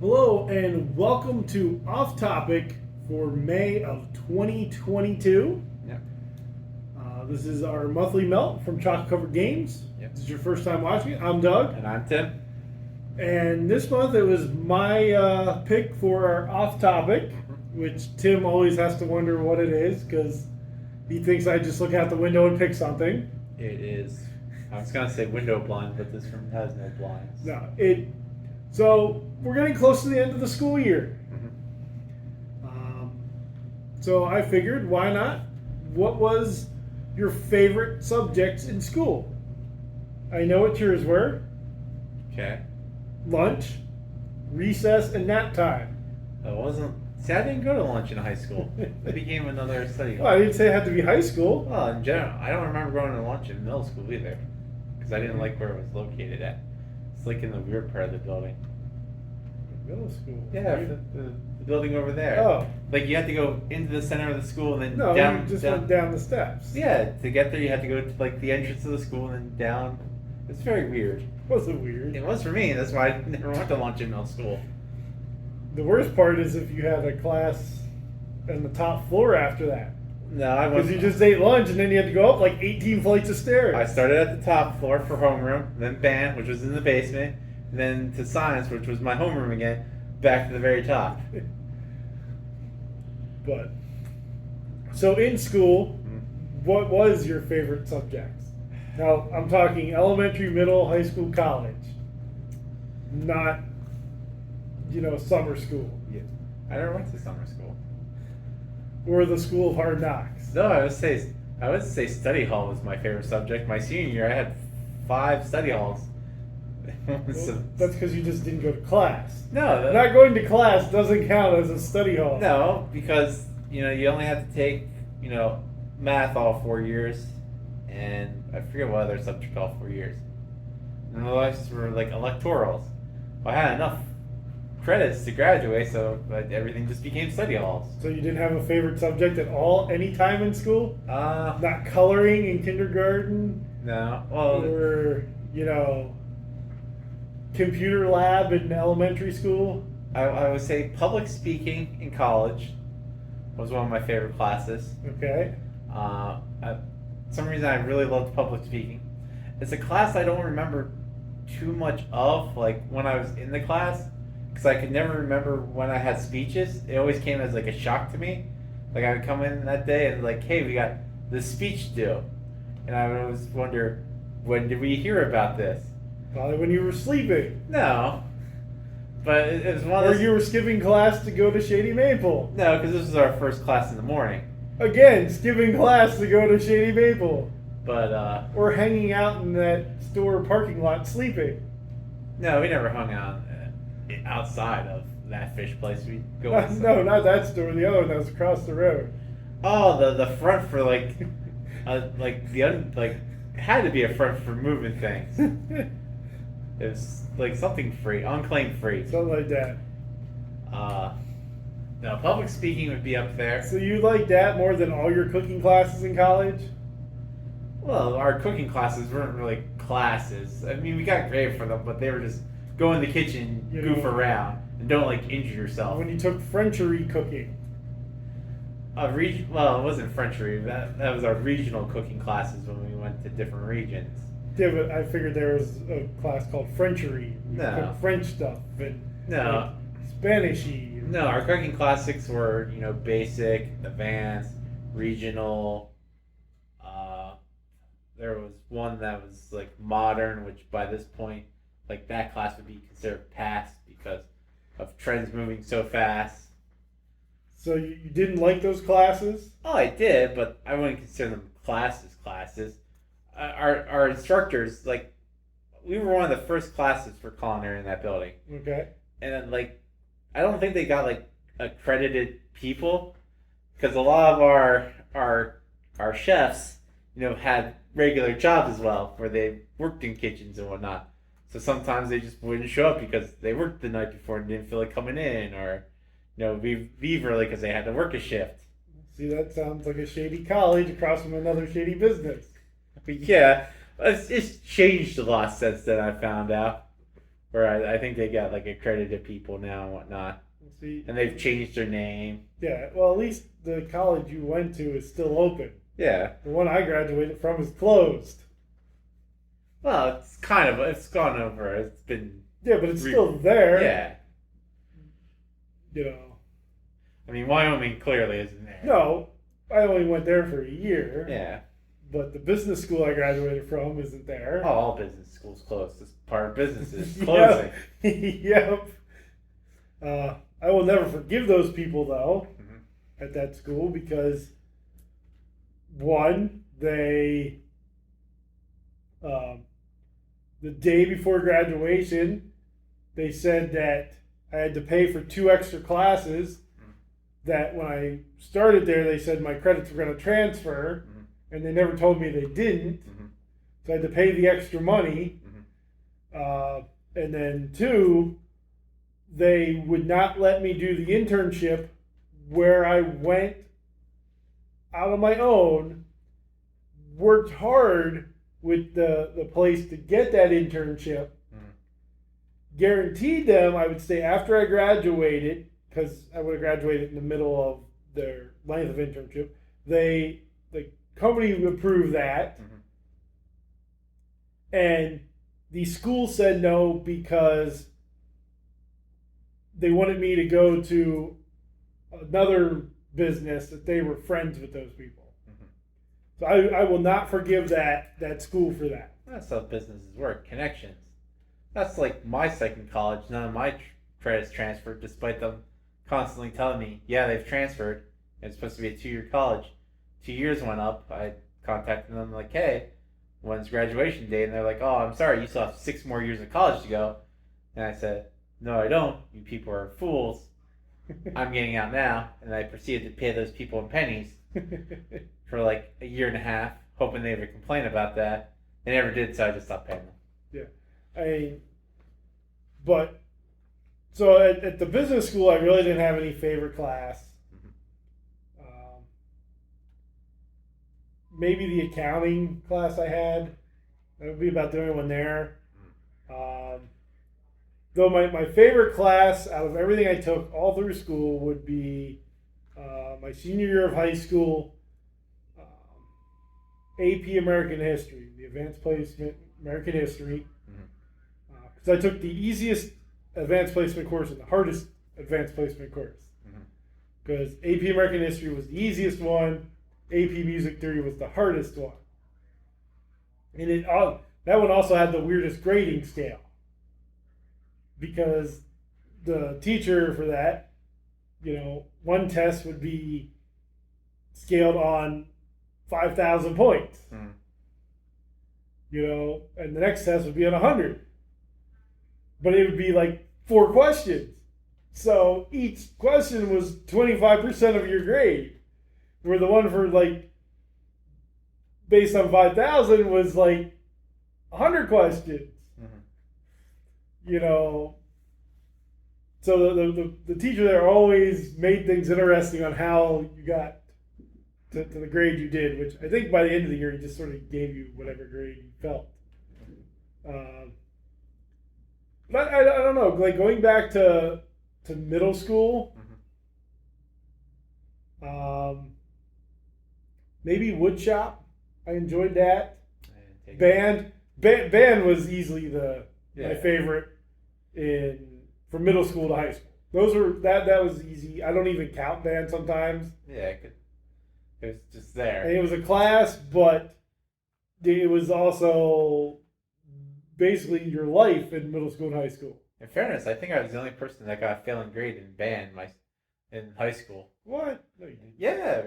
Hello and welcome to Off Topic for May of 2022. Yep. This is our monthly melt from Chocolate Covered Games. Yep. This is your first time watching it. I'm Doug. And I'm Tim. And this month it was my pick for our Off Topic, which Tim always has to wonder what it is because he thinks I just look out the window and pick something. It is. I was gonna say window blind, but this room has no blinds. No, So we're getting close to the end of the school year. So I figured, why not? What was your favorite subjects in school? I know what yours were. Okay. Lunch, recess, and nap time. It wasn't. See, I didn't go to lunch in high school. It became another study hall. Well, I didn't say it had to be high school. Well, in general, I don't remember going to lunch in middle school either, because I didn't like where it was located at. It's like in the weird part of the building. Middle school. Yeah, the building over there. Oh. Like you had to go into the center of the school and then No, down. you just down. went down the steps. Yeah, to get there you had to go to like the entrance of the school and then down. It's very weird. Wasn't weird. It was for me. That's why I never went to lunch in middle school. The worst part is if you had a class on the top floor after that. No, I Because wasn't. you just ate lunch and then you had to go up like 18 flights of stairs. I started at the top floor for homeroom, then band, which was in the basement, then to science, which was my homeroom again, back to the very top. But so in school, what was your favorite subjects? Now I'm talking elementary, middle, high school, college, not summer school Yeah. I never went to summer school. or the school of hard knocks. No, I would say study hall was my favorite subject. My senior year, I had 5 study halls. Well, that's because you just didn't go to class. No, Not going to class doesn't count as a study hall. No, because you only have to take math all 4 years, and I forget what other subject all 4 years. And the rest were like electorals. I had enough credits to graduate, so everything just became study halls. So you didn't have a favorite subject at all, any time in school? Uh, Not coloring in kindergarten, no. Well, or computer lab in elementary school? I would say public speaking in college was one of my favorite classes. Okay. For some reason, I really loved public speaking. It's a class I don't remember too much of, like when I was in the class, because I could never remember when I had speeches. It always came as like a shock to me. Like I would come in that day and like, hey, we got this speech due, and I would always wonder, when did we hear about this? Probably when you were sleeping. No, but it was one of Or those. you were skipping class to go to Shady Maple. No, because this was our first class in the morning. Again, skipping class to go to Shady Maple. But Or hanging out in that store parking lot sleeping. no, we never hung out outside of that fish place. We go. No, not that store. The other one that was across the road. Oh, the front for like had to be a front for moving things. It was like something free, unclaimed free. Something like that. No, public speaking would be up there. So you like that more than all your cooking classes in college? Well, our cooking classes weren't really classes. I mean, we got grade for them, but they were just go in the kitchen, goof around, and don't like injure yourself. When you took Frenchery cooking. Well, it wasn't Frenchery. That was our regional cooking classes when we went to different regions. Yeah, but I figured there was a class called Frenchery. You No. cook French stuff and No. Spanishy. No, our cooking classics were, basic, advanced, regional. There was one that was like modern, which by this point, like that class would be considered past because of trends moving so fast. So you didn't like those classes? Oh, I did, but I wouldn't consider them classes. Our instructors, like, we were one of the first classes for culinary in that building. Okay. And then, like, I don't think they got like accredited people because a lot of our chefs, had regular jobs as well where they worked in kitchens and whatnot. So sometimes they just wouldn't show up because they worked the night before and didn't feel like coming in, or leave early because they had to work a shift. See, that sounds like a shady college across from another shady business. But yeah, it's changed a lot since then. I found out. Where I think they got like accredited people now and whatnot, See, and they've changed their name. yeah. Well, at least the college you went to is still open. Yeah. The one I graduated from is closed. Well, it's gone over. It's been. Yeah, but it's still there. Yeah. You know. I mean, Wyoming clearly isn't there. No, I only went there for a year. Yeah. But the business school I graduated from isn't there. Oh, all business schools closed. This part of business is closing. Yep. I will never forgive those people though at that school because one, they the day before graduation, they said that I had to pay for 2 extra classes. That when I started there, they said my credits were going to transfer, and they never told me they didn't. So I had to pay the extra money. And then 2, they would not let me do the internship where I went out on my own, worked hard with the place to get that internship, guaranteed them I would stay after I graduated, because I would have graduated in the middle of their length of internship. The company approved that, and the school said no because they wanted me to go to another business that they were friends with those people. So I will not forgive that school for that. That's how businesses work. Connections. That's like my second college. None of my credits transferred, despite them constantly telling me, yeah, they've transferred. It's supposed to be a 2-year college. 2 years went up. I contacted them like, hey, when's graduation day? And they're like, oh, I'm sorry, you still have 6 more years of college to go. And I said, no, I don't. You people are fools. I'm getting out now. And I proceeded to pay those people in pennies for like a year and a half, hoping they would complain about that. They never did, so I just stopped paying them. Yeah. But, so at the business school, I really didn't have any favorite class. Maybe the accounting class I had. That would be about the only one there. Though my favorite class out of everything I took all through school would be my senior year of high school, AP American History, the Advanced Placement American History. Because I took the easiest advanced placement course and the hardest advanced placement course. Because AP American History was the easiest one, AP Music Theory was the hardest one. And that one also had the weirdest grading scale. Because the teacher for that, one test would be scaled on 5,000 points. And the next test would be on 100. But it would be like 4 questions. So each question was 25% of your grade. Where the one for based on 5,000 was like 100 questions. So the teacher there always made things interesting on how you got to the grade you did, which I think by the end of the year he just sort of gave you whatever grade you felt. But I don't know, like going back to middle school, maybe woodshop. I enjoyed that. Band was easily my favorite from middle school to high school. Those were that was easy. I don't even count band sometimes. Yeah, it was just there. And it was a class, but it was also basically your life in middle school and high school. In fairness, I think I was the only person that got a failing grade in band in high school. What? No, you didn't. Yeah.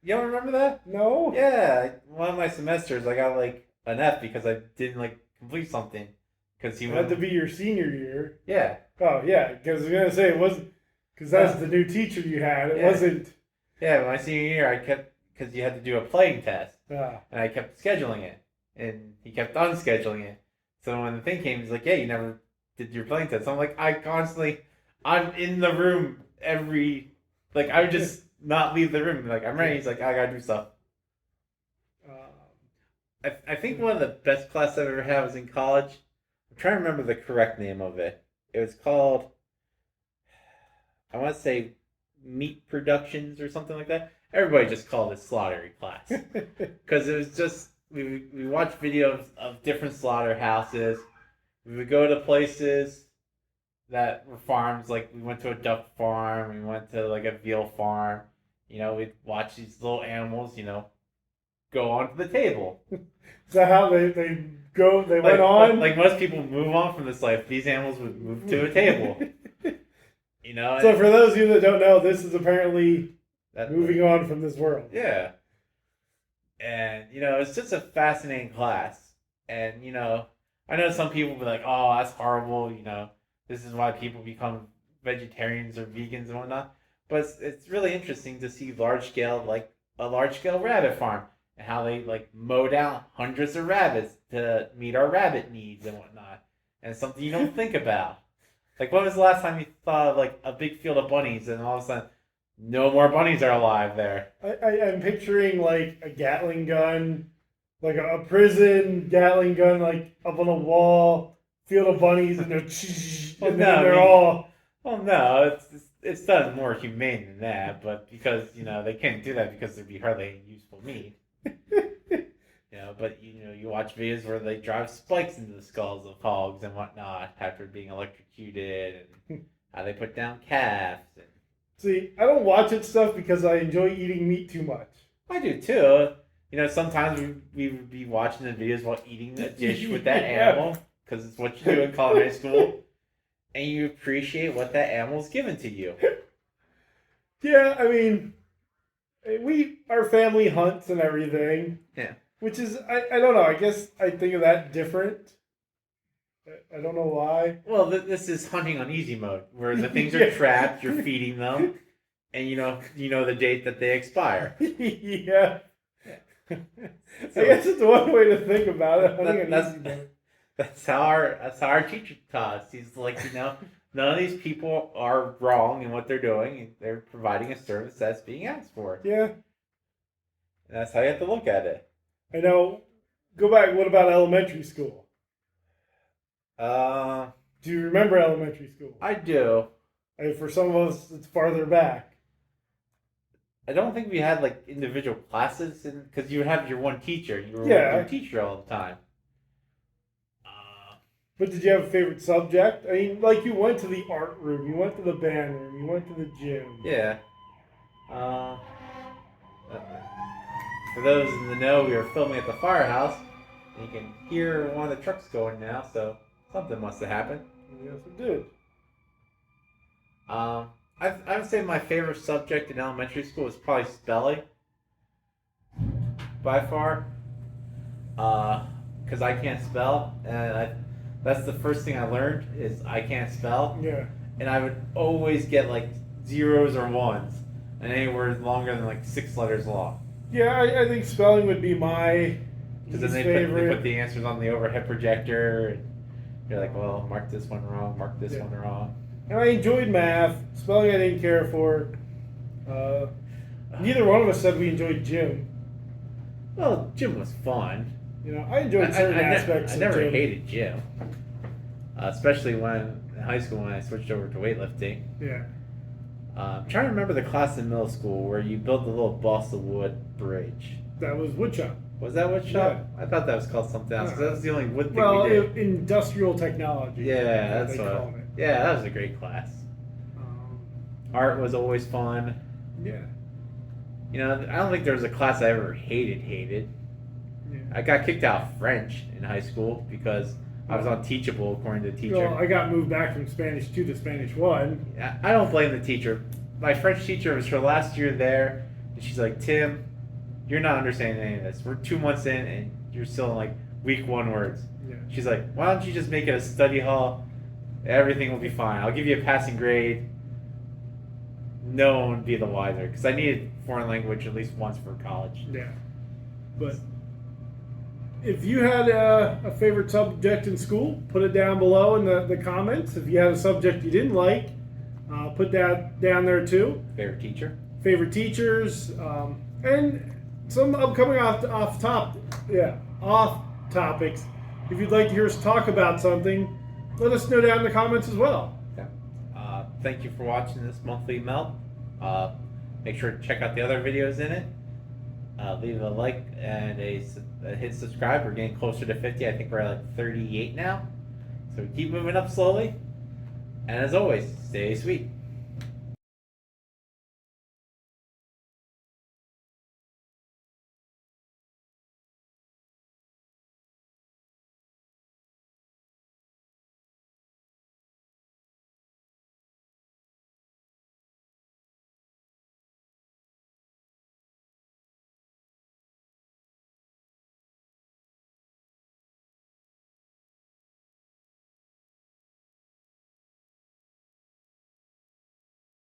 You don't remember that? No. Yeah. One of my semesters, I got like an F because I didn't complete something. Because It had to be your senior year. Yeah. Oh, yeah. Because I was going to say it wasn't, because that's the new teacher you had. It wasn't. Yeah, my senior year, because you had to do a playing test. Ah. And I kept scheduling it. And he kept unscheduling it. So when the thing came, he's like, yeah, you never did your playing test. So I'm like, I'm in the room I would just not leave the room. Like, I'm ready. He's like, I gotta do stuff. I think one of the best classes I've ever had was in college. I'm trying to remember the correct name of it. It was called, I want to say, Meat Productions or something like that. Everybody just called it slaughtery class because it was just we watched videos of different slaughterhouses. We would go to places that were farms, like we went to a duck farm, we went to like a veal farm. We'd watch these little animals, go onto the table. Is that how they go? They went on. Like most people move on from this life, these animals would move to a table. So for those of you that don't know, this is apparently moving on from this world. Yeah. And it's just a fascinating class. And I know some people will be like, "Oh, that's horrible." This is why people become vegetarians or vegans and whatnot. But it's really interesting to see a large scale rabbit farm and how they mow down hundreds of rabbits to meet our rabbit needs and whatnot. And it's something you don't think about. Like, when was the last time you thought of a big field of bunnies and all of a sudden no more bunnies are alive there? I'm picturing a Gatling gun, like a prison Gatling gun, up on a wall, field of bunnies, and they're all. Well, no, it's done more humane than that, but because they can't do that because there'd be hardly any useful meat. But you watch videos where they drive spikes into the skulls of hogs and whatnot after being electrocuted, and how they put down calves. And see, I don't watch it stuff because I enjoy eating meat too much. I do too. Sometimes we would be watching the videos while eating a dish with that animal because it's what you do in culinary school, and you appreciate what that animal's given to you. Yeah, I mean, our family hunts and everything. Yeah. Which is, I don't know, I guess I think of that different. I don't know why. Well, this is hunting on easy mode, where the things are trapped, you're feeding them, and you know the date that they expire. Yeah. So, I guess it's one way to think about it. Hunting on easy mode. That's how our teacher taught us. He's like, none of these people are wrong in what they're doing, and they're providing a service that's being asked for. Yeah. And that's how you have to look at it. I know. Go back. What about elementary school? Do you remember elementary school? I do. For some of us, it's farther back. I don't think we had individual classes, because you would have your one teacher. You were with your teacher all the time. But did you have a favorite subject? I mean, you went to the art room, you went to the band room, you went to the gym. Yeah. For those in the know, we were filming at the firehouse, and you can hear one of the trucks going now, so something must have happened. Yes, it did. I would say my favorite subject in elementary school was probably spelling, by far, because I can't spell, and that's the first thing I learned is I can't spell. Yeah. And I would always get zeros or ones, and any word longer than 6 letters long. Yeah, I think spelling would be my because then they put the answers on the overhead projector, and you're like, well, mark this one wrong, mark this one wrong. And I enjoyed math. Spelling I didn't care for. Neither one of us said we enjoyed gym. Well, gym was fun. I enjoyed certain aspects of gym. I never hated gym. Especially in high school when I switched over to weightlifting. Yeah. I'm trying to remember the class in middle school where you built the little balsa wood bridge. That was woodshop. Was that woodshop? Yeah. I thought that was called something else. That was the only wood thing we did. Industrial technology. Yeah, that's what. Yeah, that was a great class. Art was always fun. Yeah. I don't think there was a class I ever hated. Yeah. I got kicked out of French in high school because I was unteachable according to the teacher. Well, I got moved back from Spanish 2 to Spanish 1. I don't blame the teacher. My French teacher, was her last year there, and she's like, Tim, you're not understanding any of this. We're 2 months in, and you're still in week 1 words. Yeah. She's like, why don't you just make it a study hall? Everything will be fine. I'll give you a passing grade. No one would be the wiser, because I needed foreign language at least once for college. Yeah. But if you had a favorite subject in school, put it down below in the comments. If you had a subject you didn't like, put that down there too. Favorite teacher? Favorite teachers, and some upcoming off topics. if you'd like to hear us talk about something, let us know down in the comments as well. Okay. Thank you for watching this monthly melt. Make sure to check out the other videos in it. Leave a like and a hit subscribe. We're getting closer to 50. I think we're at like 38 now. So keep moving up slowly. And as always, stay sweet.